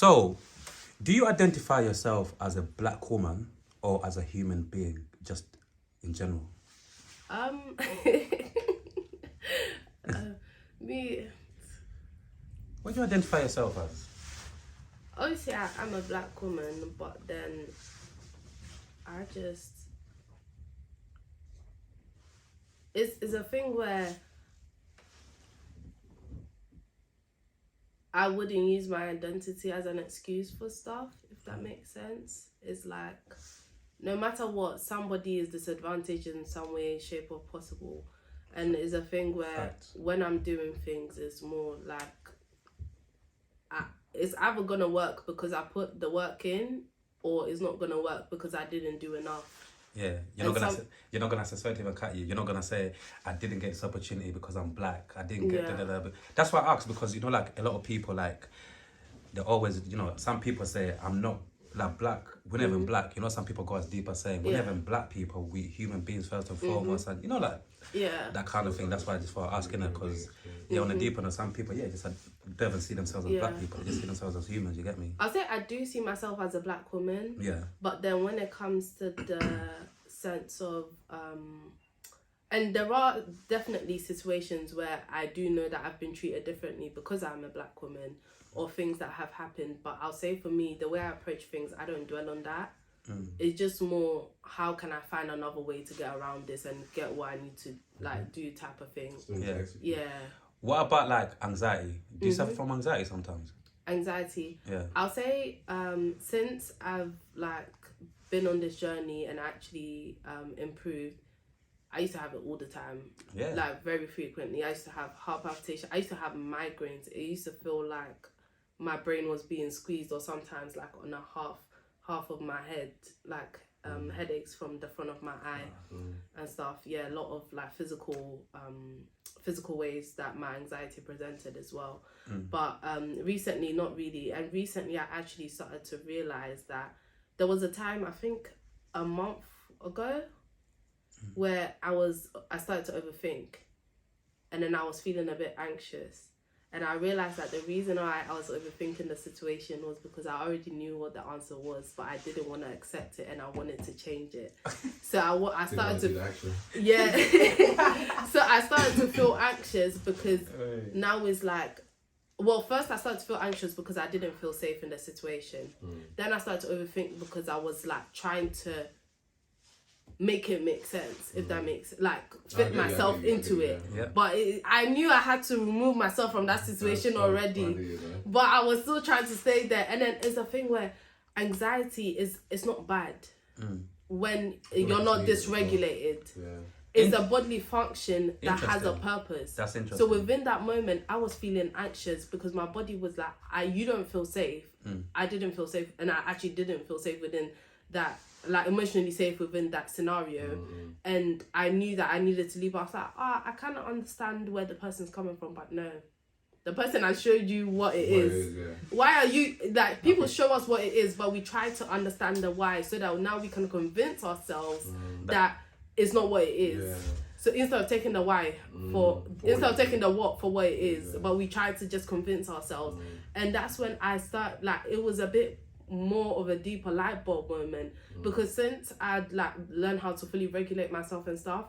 So, do you identify yourself as a black woman or as a human being, just in general? Me, What do you identify yourself as? obviously I'm a black woman, but then I just, it's a thing where I wouldn't use my identity as an excuse for stuff, if that makes sense. It's like, no matter what, somebody is disadvantaged in some way, shape, or possible. And it's a thing where Facts. when I'm doing things, it's more like, it's either gonna work because I put the work in, or it's not gonna work because I didn't do enough. Yeah, you're not gonna say sorry to even cut you. You're not gonna say I didn't get this opportunity because I'm black. I didn't get But that's why I asked, because you know, like a lot of people, like they always, you know, some people say I'm not like black. We're never black. You know, some people go as deep as saying we're never black people. We human beings first and foremost, and you know, like that kind of thing. That's why I just thought asking it, because on the deep end, some people just don't even see themselves as black people. They just see themselves as humans. You get me? I'll say I do see myself as a black woman. Yeah. But then when it comes to the sense of and there are definitely situations where I do know that I've been treated differently because I'm a black woman, or things that have happened. But I'll say for me, the way I approach things, I don't dwell on that. It's just more, how can I find another way to get around this and get what I need to like do, type of thing. Yeah. What about like anxiety? Do you suffer from anxiety sometimes? Anxiety. Yeah. I'll say since I've like been on this journey and actually improved, I used to have it all the time. Yeah. Like very frequently. I used to have heart palpitation. I used to have migraines. It used to feel like my brain was being squeezed, or sometimes like on a half of my head, like headaches from the front of my eye and stuff. Yeah, a lot of like physical ways that my anxiety presented as well. But recently, not really. And recently I actually started to realize that there was a time, I think a month ago, where I started to overthink, and then I was feeling a bit anxious. And I realized that the reason why I was overthinking the situation was because I already knew what the answer was, but I didn't want to accept it and I wanted to change it. So I started to... Yeah. So I started to feel anxious because now it's like... Well, first I started to feel anxious because I didn't feel safe in the situation. Then I started to overthink because I was like trying to make it make sense, if that makes like fit myself into it. Yeah. But I knew I had to remove myself from that situation already. Funny, but I was still trying to stay there. And then it's a thing where anxiety it's not bad when you're not dysregulated. It's a bodily function that has a purpose. That's interesting. So within that moment, I was feeling anxious because my body was like, you don't feel safe. I didn't feel safe, and I actually didn't feel safe within that, like emotionally safe within that scenario. And I knew that I needed to leave. I was like, I kind of understand where the person's coming from, but no. The person I showed you what it is. Why are you, like, people show us what it is, but we try to understand the why, so that now we can convince ourselves that it's not what it is. So instead of taking the why instead of taking the what for what it is, but we try to just convince ourselves. And that's when I start, like, it was a bit more of a deeper light bulb moment, because since I'd like learned how to fully regulate myself and stuff,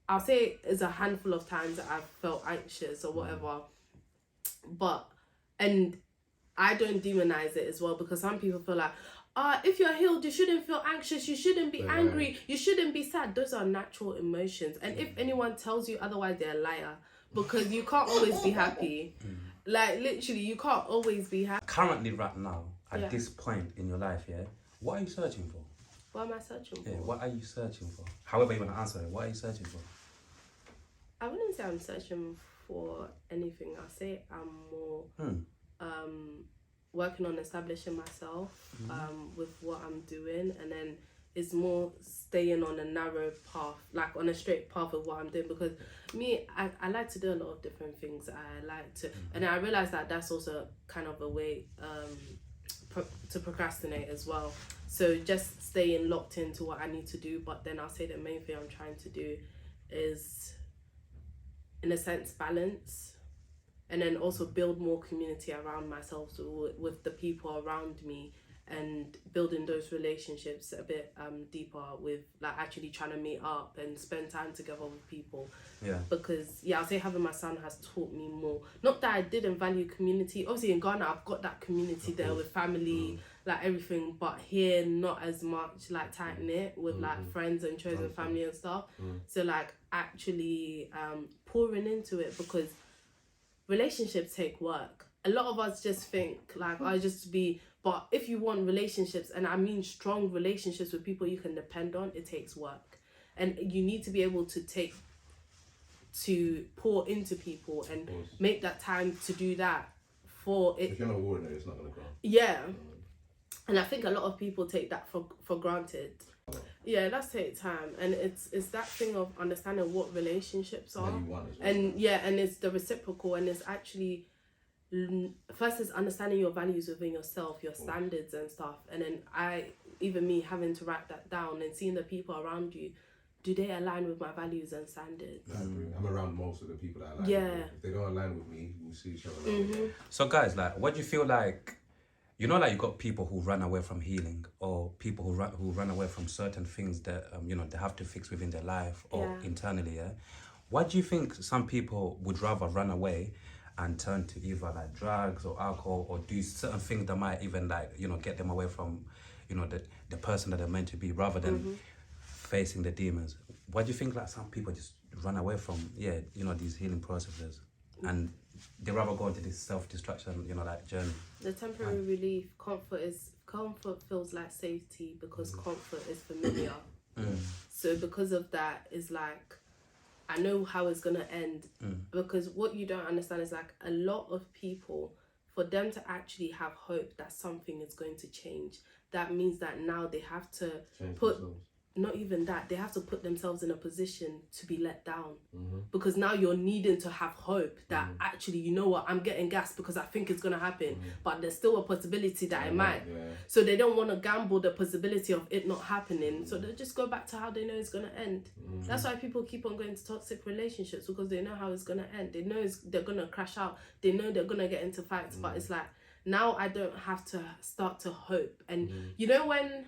I'll say it's a handful of times that I've felt anxious or whatever. But, and I don't demonize it as well, because some people feel like, if you're healed, you shouldn't feel anxious, you shouldn't be angry, you shouldn't be sad. Those are natural emotions. And if anyone tells you otherwise, they're a liar, because you can't always be happy. Like, literally, you can't always be happy. Currently, right now, at this point in your life, what are you searching for? What am I searching for? Yeah, what are you searching for? However you want to answer it, what are you searching for? I wouldn't say I'm searching for anything. I'll say I'm more working on establishing myself with what I'm doing, and then it's more staying on a narrow path, like on a straight path of what I'm doing, because me, I like to do a lot of different things. I like to, and I realize that that's also kind of a way to procrastinate as well. So just staying locked into what I need to do. But then I'll say the main thing I'm trying to do is, in a sense, balance. and then also build more community around myself, so with the people around me, and building those relationships a bit deeper, with like actually trying to meet up and spend time together with people. Yeah. Because I'll say having my son has taught me more. Not that I didn't value community. Obviously in Ghana I've got that community there with family, like everything, but here not as much, like tight knit with like friends and chosen family and stuff. So like actually pouring into it, because relationships take work. A lot of us just think like but if you want relationships, and I mean strong relationships with people you can depend on, it takes work. And you need to be able to pour into people and make that time to do that for it. If you're not watering it, it's not going to grow. Yeah. And I think a lot of people take that for granted. Yeah, it does take time, and it's that thing of understanding what relationships are, and and it's the reciprocal, and it's actually first is understanding your values within yourself, your standards and stuff, and then me having to write that down and seeing the people around you, do they align with my values and standards? I agree. I'm around most of the people that align with me. If they don't align with me, we'll see each other. So guys, like, what do you feel like? You know, like you got people who run away from healing, or people who run away from certain things that they have to fix within their life or internally. Yeah, what do you think some people would rather run away and turn to either like drugs or alcohol, or do certain things that might even like get them away from the person that they're meant to be, rather than facing the demons? What do you think like some people just run away from these healing processes, and they rather go into this self-destruction like journey? The temporary relief, comfort feels like safety, because comfort is familiar. So because of that, is like, I know how it's gonna end. Because what you don't understand is like a lot of people, for them to actually have hope that something is going to change, that means that now they have to not even that, they have to put themselves in a position to be let down, because now you're needing to have hope that actually, you know what, I'm getting gassed because I think it's gonna happen, but there's still a possibility that it might. So they don't want to gamble the possibility of it not happening, so they just go back to how they know it's gonna end. That's why people keep on going to toxic relationships, because they know how it's gonna end. They know they're gonna crash out. They know they're gonna get into fights, but it's like, now I don't have to start to hope. And you know when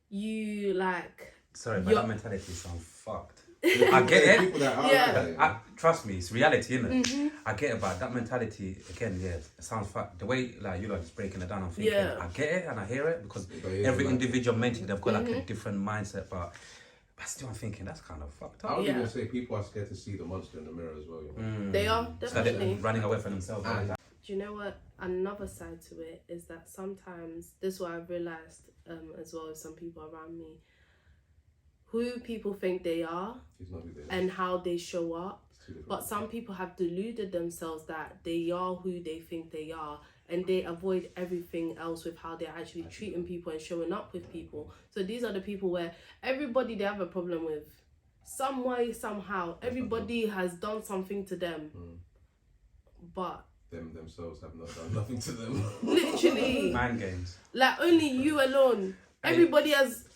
you like... Sorry, but that mentality sounds fucked. I get it. Trust me, it's reality, isn't it? I get it, but that mentality, again, it sounds fucked. The way, like, just breaking it down, I'm thinking, I get it and I hear it, because every individual mentally, they've got like a different mindset, but still I'm thinking, that's kind of fucked up. I would even say people are scared to see the monster in the mirror as well. They are, definitely. So they're running away from themselves. Do you know what? Another side to it is that sometimes, this is what I've realised as well as some people around me, who people think they are and how they show up. But some people have deluded themselves that they are who they think they are, and they avoid everything else with how they're actually treating people and showing up with people. So these are the people where everybody they have a problem with. Some way, somehow, everybody has done something to them. But themselves have not done nothing to them. Literally. Mind games. Like, only you alone. Everybody has...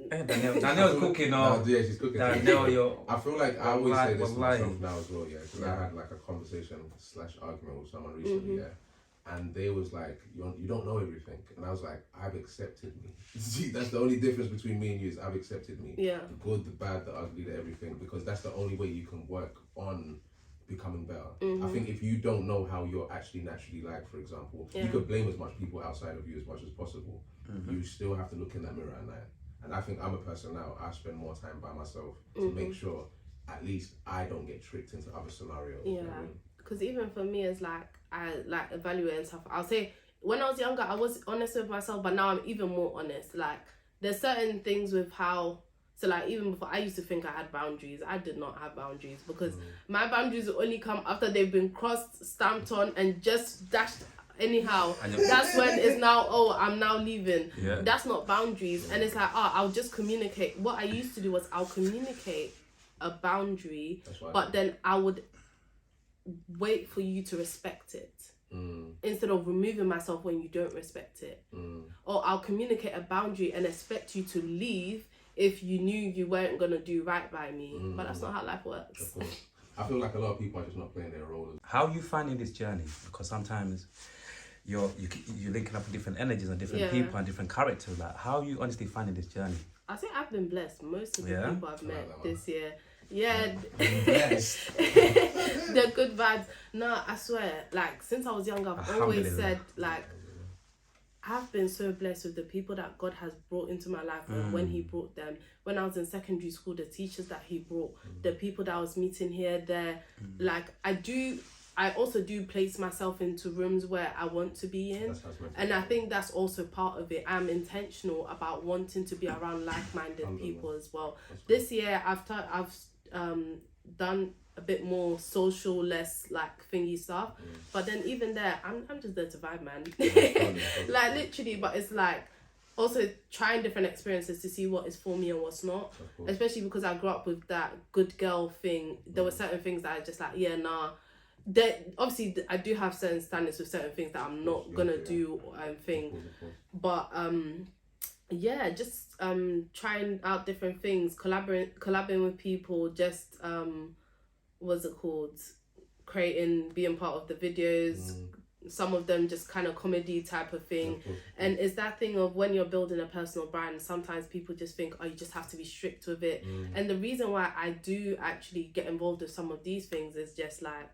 Hey, Danielle's cooking now. Yeah, she's cooking. Danielle, I feel like I always say this to myself now as well, because I had like a conversation / argument with someone recently, and they was like, you don't know everything, and I was like, I've accepted me. See, that's the only difference between me and you, is I've accepted me. The good, the bad, the ugly, the everything, because that's the only way you can work on becoming better. I think if you don't know how you're actually naturally like, for example, you could blame as much people outside of you as much as possible. You still have to look in that mirror at night. And I think I'm a person now, I spend more time by myself to make sure at least I don't get tricked into other scenarios. Because even for me, it's like, I like evaluate and stuff. I'll say, when I was younger, I was honest with myself, but now I'm even more honest. Like, there's certain things with how... So like, even before, I used to think I had boundaries. I did not have boundaries, because my boundaries will only come after they've been crossed, stamped on, and just dashed anyhow. That's when it's now, I'm now leaving. That's not boundaries. And it's like, I'll just communicate. What I used to do was I'll communicate a boundary, but then I would wait for you to respect it. Instead of removing myself when you don't respect it. Or I'll communicate a boundary and expect you to leave if you knew you weren't going to do right by me. But that's not how life works. I feel like a lot of people are just not playing their role. How are you finding this journey? Because sometimes you're linking up with different energies and different people and different characters. Like, how are you honestly finding this journey? I think I've been blessed. Most of the people I've met this year. Yeah. Blessed. The good vibes. No, I swear, like, since I was young, I've always said, like, I've been so blessed with the people that God has brought into my life and when he brought them. When I was in secondary school, the teachers that he brought, the people that I was meeting here, there. Like, I also do place myself into rooms where I want to be in. And I think that's also part of it. I'm intentional about wanting to be around like-minded people as well. This year, I've done a bit more social, less like thingy stuff. But then even there, I'm just there to vibe, man. Like, literally, but it's like also trying different experiences to see what is for me and what's not. Especially because I grew up with that good girl thing. There were certain things that I just like, yeah, nah. Obviously, I do have certain standards with certain things that I'm not gonna do but yeah, just trying out different things, collabing with people, just what's it called, being part of the videos. Some of them just kind of comedy type of thing. And it's that thing of when you're building a personal brand, sometimes people just think, oh, you just have to be strict with it. And the reason why I do actually get involved with some of these things is just like,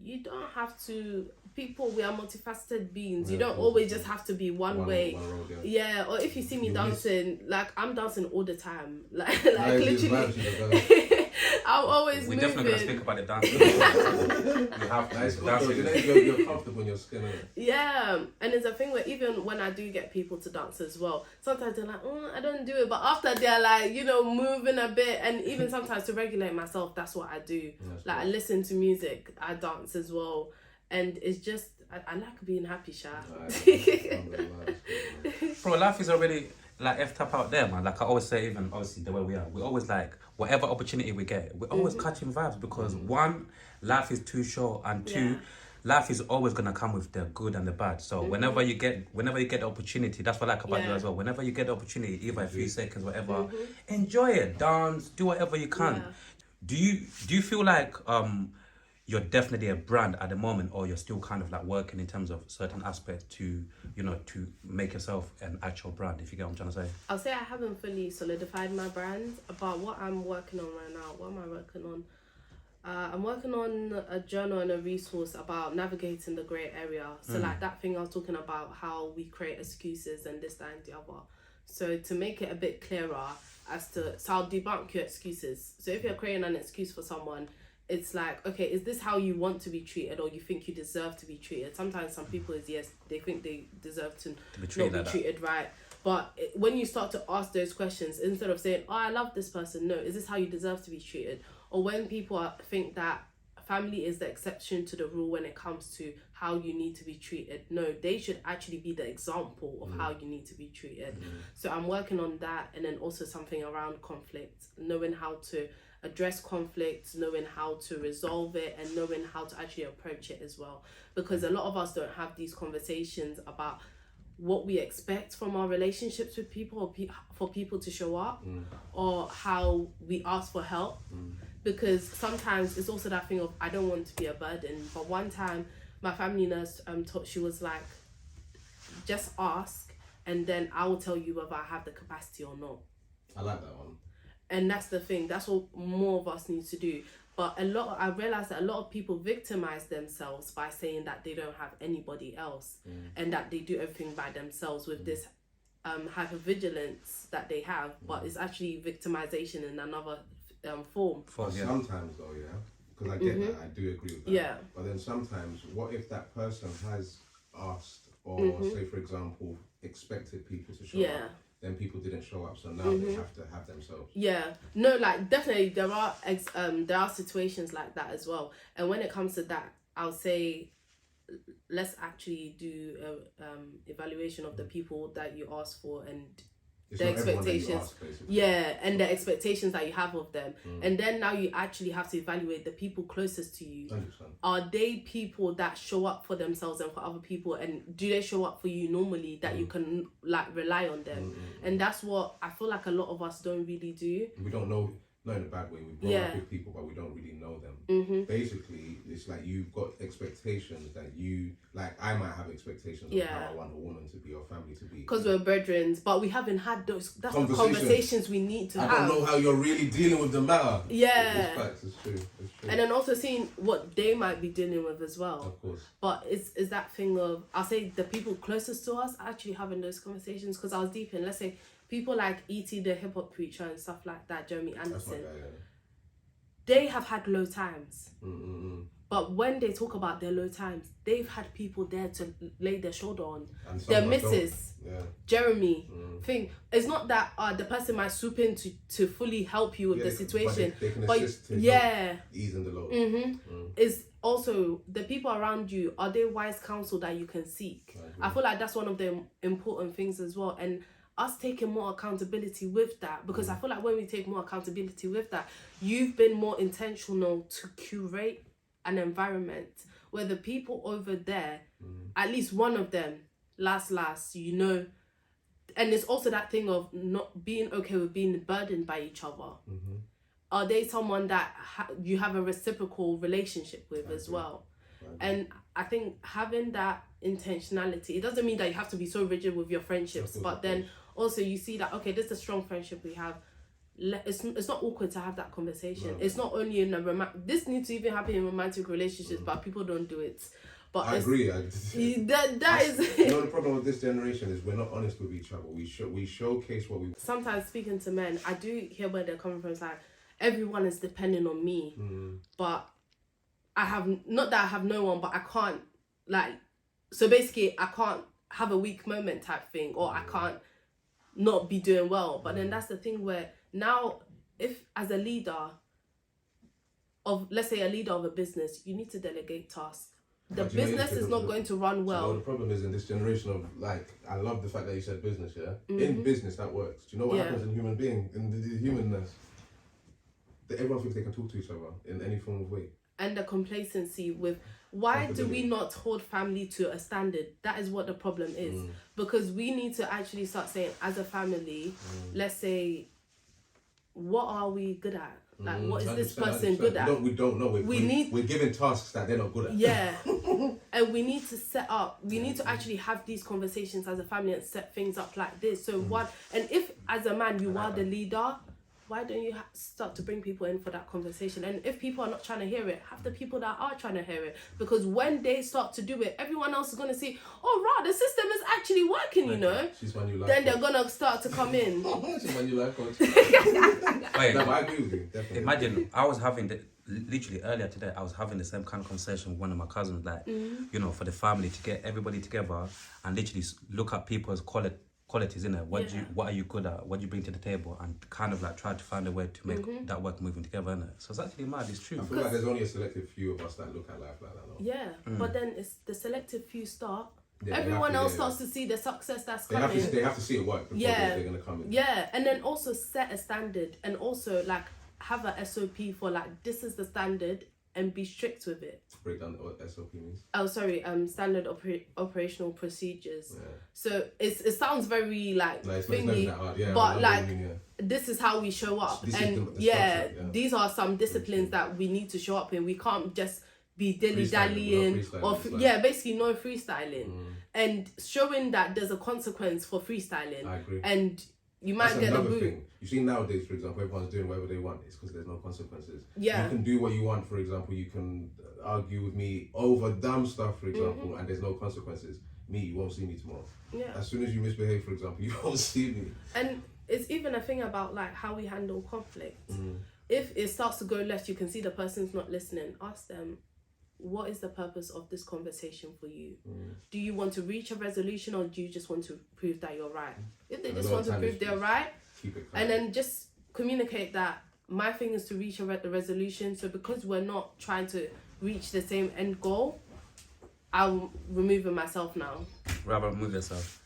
you don't have to. People, we are multifaceted beings. You don't always just have to be one way. One road, yeah, or if you see me dancing, like I'm dancing all the time. Like literally. I'm always moving. We're definitely gonna speak about the dance. You have to dance. You're comfortable in your skin. Yeah, and it's a thing where even when I do get people to dance as well, sometimes they're like, oh, I don't do it. But after they're like, moving a bit, and even sometimes to regulate myself, that's what I do. Like, I listen to music, I dance as well. And it's just, I like being happy, Sha. Bro, life is already like effed up out there, man. Like I always say, even obviously the way we are, we always like, whatever opportunity we get, we're always catching vibes because one, life is too short, and two, life is always gonna come with the good and the bad. So whenever you get the opportunity, that's what I like about you as well. Whenever you get the opportunity, even a few seconds, whatever, enjoy it, dance, do whatever you can. Do you feel like you're definitely a brand at the moment, or you're still kind of like working in terms of certain aspects to to make yourself an actual brand, if you get what I'm trying to say? I'll say I haven't fully solidified my brand, but what I'm working on right now, what am I working on? I'm working on a journal and a resource about navigating the grey area. So like that thing I was talking about, how we create excuses and this, that and the other. So to make it a bit clearer so I'll debunk your excuses. So if you're creating an excuse for someone, it's like, okay, is this how you want to be treated, or you think you deserve to be treated? Sometimes some people is yes, they think they deserve to be treated right. But when you start to ask those questions, instead of saying, oh, I love this person, no, is this how you deserve to be treated? Or when people think that family is the exception to the rule when it comes to how you need to be treated, no, they should actually be the example of how you need to be treated. So I'm working on that, and then also something around conflict, knowing how to address conflicts, knowing how to resolve it, and knowing how to actually approach it as well. Because a lot of us don't have these conversations about what we expect from our relationships with people, or for people to show up, or how we ask for help. Because sometimes it's also that thing of, I don't want to be a burden. But one time my family nurse she was like, just ask, and then I will tell you whether I have the capacity or not. I like that one. And that's the thing. That's what more of us need to do. But I realized that a lot of people victimize themselves by saying that they don't have anybody else, and that they do everything by themselves with this hypervigilance that they have. But it's actually victimization in another form. Sometimes though, because I get that, I do agree with that. Yeah. But then sometimes, what if that person has asked, or say for example, expected people to show up? Then people didn't show up, so now they have to have themselves. Yeah, no, like definitely there are situations like that as well. And when it comes to that, I'll say, let's actually do a evaluation of the people that you ask for, and the expectations, and the expectations that you have of them. And then now you actually have to evaluate the people closest to you. 100%. Are they people that show up for themselves and for other people, and do they show up for you normally, that you can like rely on them? And that's what I feel like a lot of us don't really do. We don't know not in a bad way, we've grown up with people, but we don't really know them. Basically, it's like you've got expectations that you, like I might have expectations of how I want a woman to be or family to be. Because we're brethren, but we haven't had those, that's the conversations we need to have. I don't know how you're really dealing with the matter. Yeah. It's facts, it's true. And then also seeing what they might be dealing with as well. Of course. But it's that thing of, I'll say the people closest to us actually having those conversations, because I was deep in, let's say, people like E.T. the hip hop preacher and stuff like that, Jeremy Anderson, they have had low times. But when they talk about their low times, they've had people there to lay their shoulder on. Their missus, Jeremy, thing. It's not that the person might swoop in to fully help you with the situation. But they can assist easing the load. Is also the people around you, are they wise counsel that you can seek? I feel like that's one of the important things as well. And us taking more accountability with that, because I feel like when we take more accountability with that, you've been more intentional to curate an environment where the people over there, at least one of them, last, you know, and it's also that thing of not being okay with being burdened by each other. Are they someone that you have a reciprocal relationship with as well? And I think having that intentionality, it doesn't mean that you have to be so rigid with your friendships, but then also you see that, okay, this is a strong friendship we have. It's not awkward to have that conversation. It's not only in a this needs to even happen in romantic relationships, but people don't do it. But I agree. Is you know, the problem with this generation is we're not honest with each other. We showcase what we. Sometimes speaking to men, I do hear where they're coming from. It's like everyone is depending on me, but I have not that I have no one, but I can't so basically I can't have a weak moment type thing, or I can't not be doing well. But then that's the thing where now, if as a leader of, let's say, a leader of a business, you need to delegate tasks. The business is not going to run well. You know, the problem is in this generation of, like, I love the fact that you said business, in business that works. Do you know what happens in human being, in the humanness? That everyone thinks they can talk to each other in any form of way. And the complacency with, why do we not hold family to a standard? That is what the problem is. Because we need to actually start saying, as a family, let's say, what are we good at? Like, what is this person good at? We don't know. We're given tasks that they're not good at. Yeah. And we need to we need to actually have these conversations as a family and set things up like this. So and if as a man you are the leader, why don't you start to bring people in for that conversation? And if people are not trying to hear it, have the people that are trying to hear it. Because when they start to do it, everyone else is going to see, oh, right, the system is actually working, you know? She's one you like. Then they're going to start to come in. She's one you like, coach. Wait, no, I agree with you, definitely. Imagine, I was having, literally earlier today, I was having the same kind of conversation with one of my cousins, like, you know, for the family, to get everybody together and literally look at people's qualities in it. What are you good at? What do you bring to the table? And kind of like try to find a way to make that work moving together, innit? So it's actually mad. It's true. I feel like there's only a selective few of us that look at life like that. Though. Yeah, but then it's the selective few start. Everyone else starts to see the success that's coming. They have to see it work before they're gonna come in. Yeah, and then also set a standard, and also like have a SOP for like, this is the standard, and be strict with it. Break down what SOP means. Oh, sorry. Standard operational procedures. Yeah. So it sounds very like thingy, but like this is how we show up, and these are some disciplines that we need to show up in. We can't just be dilly-dallying or basically no freestyling, and showing that there's a consequence for freestyling. I agree. And you might get a boot. Thing. You see nowadays, for example, everyone's doing whatever they want. It's because there's no consequences. Yeah. You can do what you want, for example. You can argue with me over dumb stuff, for example, and there's no consequences. Me, you won't see me tomorrow. Yeah. As soon as you misbehave, for example, you won't see me. And it's even a thing about like how we handle conflict. If it starts to go left, you can see the person's not listening. Ask them, what is the purpose of this conversation for you? Do you want to reach a resolution, or do you just want to prove that you're right? If they just want to prove they're right, and then just communicate that my thing is to reach a resolution. So because we're not trying to reach the same end goal, I'm removing myself now. Rather remove yourself.